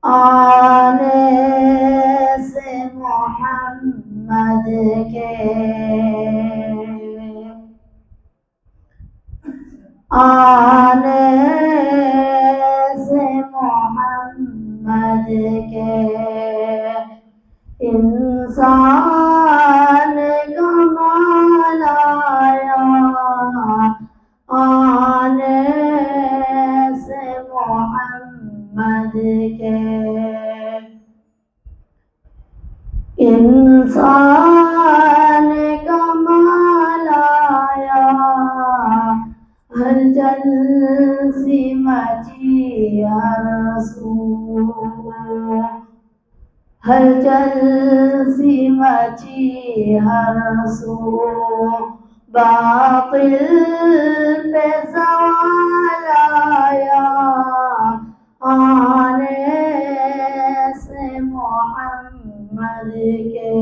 आने से मोहम्मद के, आने से मोहम्मद के इंसान कमाल आया। आने से मोहम्मद के इंसान कमाल आया। हलचल सी मची हर सू, हलचल सी मची हर सू। बातिल पे सवाल आया। आने से मोहम्मद के।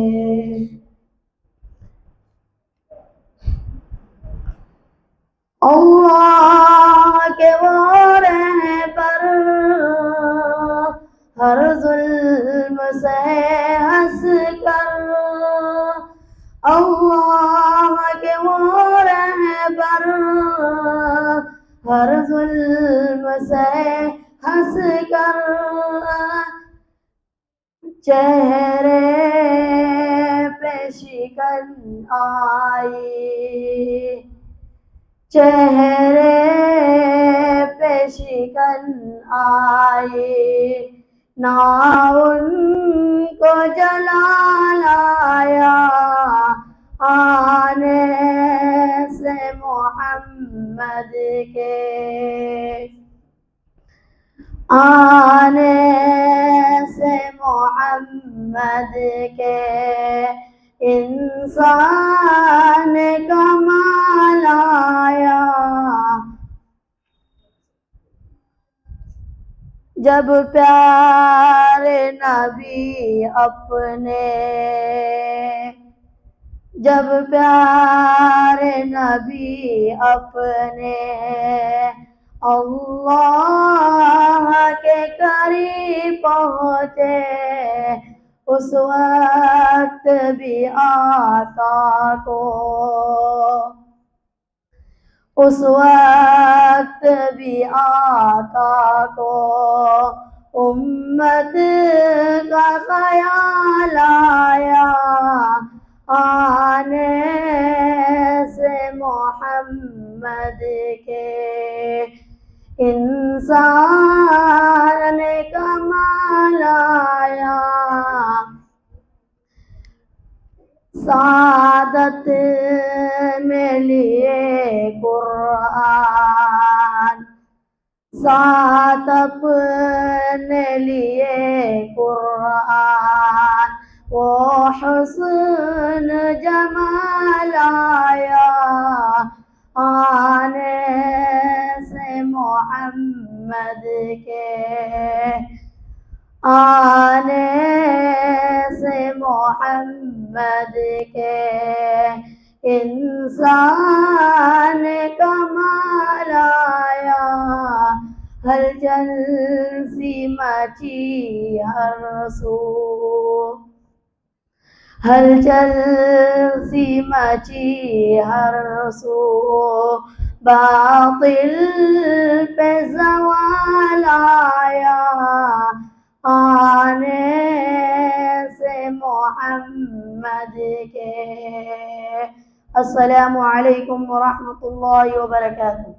अल्लाह के वो रहबर हर जुल्म से हंस कर। अल्लाह के वो रहबर हर जुल्म से हंस कर। चेहरे पे शिकन आई, चेहरे पे शिकन आई। ना उनको जलाल आया। आने से मोहम्मद के, आने से मोहम्मद के इंसान कमाल आया। जब प्यारे नबी अपने, जब प्यारे नबी अपने अल्लाह के करीब पहुँचे। उस वक्त भी आका को, उस वक्त भी आका को उम्मत का ख्याल आया। आने से मोहम्मद के इंसान कमाल आया। सादत में लिए कुरान, साथ अपने लिए कुरान। वो हुस्न जमाल आया। आने से मोहम्मद के, आने से मोहम्मद के इंसान कमाल आया। हलचल सी मची हर सू, हलचल सी मची हर सू। बातिल पे ज़वाल आया। आने से मोहम्मद के। अस्सलामु अलैकुम व रहमतुल्लाहि व बरकातुहू।